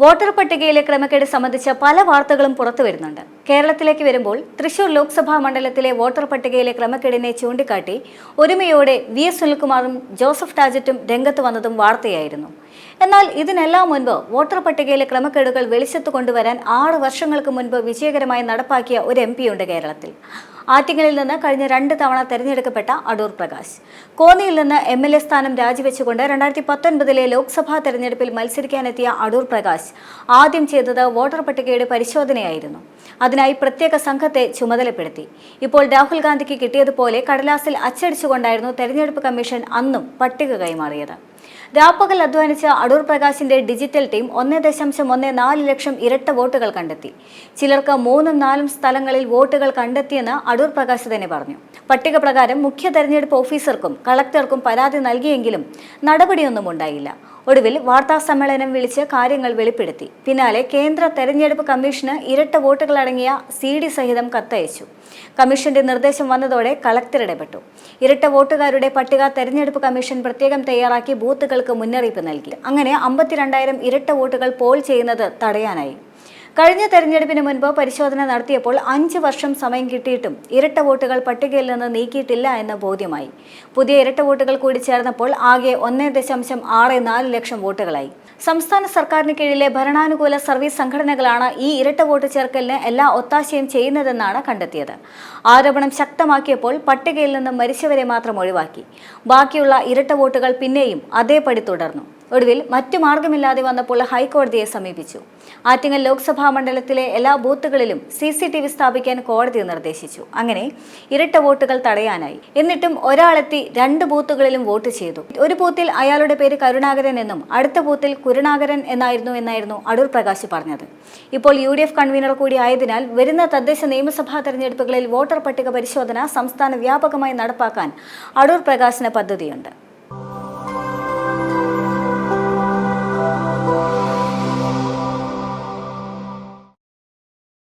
Voter പട്ടികയിലെ ക്രമക്കേട് സംബന്ധിച്ച പല വാർത്തകളും പുറത്തുവരുന്നുണ്ട്. കേരളത്തിലേക്ക് വരുമ്പോൾ തൃശൂർ ലോക്സഭാ മണ്ഡലത്തിലെ വോട്ടർ പട്ടികയിലെ ക്രമക്കേടിനെ ചൂണ്ടിക്കാട്ടി ഒരുമയോടെ വി.എസ്. സുനിൽകുമാറും ജോസഫ് ടാജറ്റും രംഗത്ത് വന്നതും വാർത്തയായിരുന്നു. എന്നാൽ ഇതിനെല്ലാം മുൻപ് വോട്ടർ പട്ടികയിലെ ക്രമക്കേടുകൾ വെളിച്ചത്ത് കൊണ്ടുവരാൻ 6 വർഷങ്ങൾക്ക് മുൻപ് വിജയകരമായി നടപ്പാക്കിയ ഒരു MP ഉണ്ട് കേരളത്തിൽ. ആറ്റിങ്ങലിൽ നിന്ന് കഴിഞ്ഞ 2 തവണ തെരഞ്ഞെടുക്കപ്പെട്ട അടൂർ പ്രകാശ്. കോന്നിയിൽ നിന്ന് MLA സ്ഥാനം രാജിവെച്ചുകൊണ്ട് 2019 ലോക്സഭാ തെരഞ്ഞെടുപ്പിൽ മത്സരിക്കാനെത്തിയ അടൂർ പ്രകാശ് ആദ്യം ചെയ്തത് വോട്ടർ പട്ടികയുടെ പരിശോധനയായിരുന്നു. അതിനായി പ്രത്യേക സംഘത്തെ ചുമതലപ്പെടുത്തി. ഇപ്പോൾ രാഹുൽ ഗാന്ധിക്ക് കിട്ടിയതുപോലെ കടലാസിൽ അച്ചടിച്ചുകൊണ്ടായിരുന്നു തെരഞ്ഞെടുപ്പ് കമ്മീഷൻ അന്നും പട്ടിക കൈമാറിയത്. രാപ്പകൽ അധ്വാനിച്ച അടൂർ പ്രകാശിന്റെ ഡിജിറ്റൽ ടീം 1.14 ലക്ഷം ഇരട്ട വോട്ടുകൾ കണ്ടെത്തി. ചിലർക്ക് 3ഉം 4ഉം സ്ഥലങ്ങളിൽ വോട്ടുകൾ കണ്ടെത്തിയെന്ന് അടൂർ പ്രകാശ് തന്നെ പറഞ്ഞു. പട്ടിക പ്രകാരം മുഖ്യ തെരഞ്ഞെടുപ്പ് ഓഫീസർക്കും കളക്ടർക്കും പരാതി നൽകിയെങ്കിലും നടപടിയൊന്നും ഉണ്ടായില്ല. ഒടുവിൽ വാർത്താ സമ്മേളനം വിളിച്ച് കാര്യങ്ങൾ വെളിപ്പെടുത്തി. പിന്നാലെ കേന്ദ്ര തെരഞ്ഞെടുപ്പ് കമ്മീഷന് ഇരട്ട വോട്ടുകളടങ്ങിയ CD സഹിതം കത്തയച്ചു. കമ്മീഷന്റെ നിർദ്ദേശം വന്നതോടെ കളക്ടർ ഇടപെട്ടു. ഇരട്ട വോട്ടുകാരുടെ പട്ടിക തെരഞ്ഞെടുപ്പ് കമ്മീഷൻ പ്രത്യേകം തയ്യാറാക്കി ബൂത്തുകൾക്ക് മുന്നറിയിപ്പ് നൽകി. അങ്ങനെ 52,000 ഇരട്ട വോട്ടുകൾ പോൾ ചെയ്യുന്നത് തടയാനായി. കഴിഞ്ഞ തെരഞ്ഞെടുപ്പിന് മുൻപ് പരിശോധന നടത്തിയപ്പോൾ 5 വർഷം സമയം കിട്ടിയിട്ടും ഇരട്ട വോട്ടുകൾ പട്ടികയിൽ നിന്ന് നീക്കിയിട്ടില്ല എന്ന് ബോധ്യമായി. പുതിയ ഇരട്ട വോട്ടുകൾ കൂടി ചേർന്നപ്പോൾ ആകെ 1.64 ലക്ഷം വോട്ടുകളായി. സംസ്ഥാന സർക്കാരിന് കീഴിലെ ഭരണാനുകൂല സർവീസ് സംഘടനകളാണ് ഈ ഇരട്ട വോട്ട് ചേർക്കലിന് എല്ലാ ഒത്താശയും ചെയ്യുന്നതെന്നാണ് കണ്ടെത്തിയത്. ആരോപണം ശക്തമാക്കിയപ്പോൾ പട്ടികയിൽ നിന്ന് മരിച്ചവരെ മാത്രം ഒഴിവാക്കി. ബാക്കിയുള്ള ഇരട്ട വോട്ടുകൾ പിന്നെയും അതേപടി തുടർന്നു. ഒടുവിൽ മറ്റു മാർഗമില്ലാതെ വന്നപ്പോൾ ഹൈക്കോടതിയെ സമീപിച്ചു. ആറ്റിങ്ങൽ ലോക്സഭാ മണ്ഡലത്തിലെ എല്ലാ ബൂത്തുകളിലും CCTV സ്ഥാപിക്കാൻ കോടതി നിർദ്ദേശിച്ചു. അങ്ങനെ ഇരട്ട വോട്ടുകൾ തടയാനായി. എന്നിട്ടും ഒരാളെത്തി 2 ബൂത്തുകളിലും വോട്ട് ചെയ്തു. ഒരു ബൂത്തിൽ അയാളുടെ പേര് കരുണാകരൻ എന്നും അടുത്ത ബൂത്തിൽ കുരുണാകരൻ എന്നായിരുന്നു അടൂർ പ്രകാശ് പറഞ്ഞത്. ഇപ്പോൾ UDF കൺവീനർ കൂടി ആയതിനാൽ വരുന്ന തദ്ദേശ നിയമസഭാ തെരഞ്ഞെടുപ്പുകളിൽ വോട്ടർ പട്ടിക പരിശോധന സംസ്ഥാന വ്യാപകമായി നടപ്പാക്കാൻ അടൂർ പ്രകാശിന് പദ്ധതിയുണ്ട്.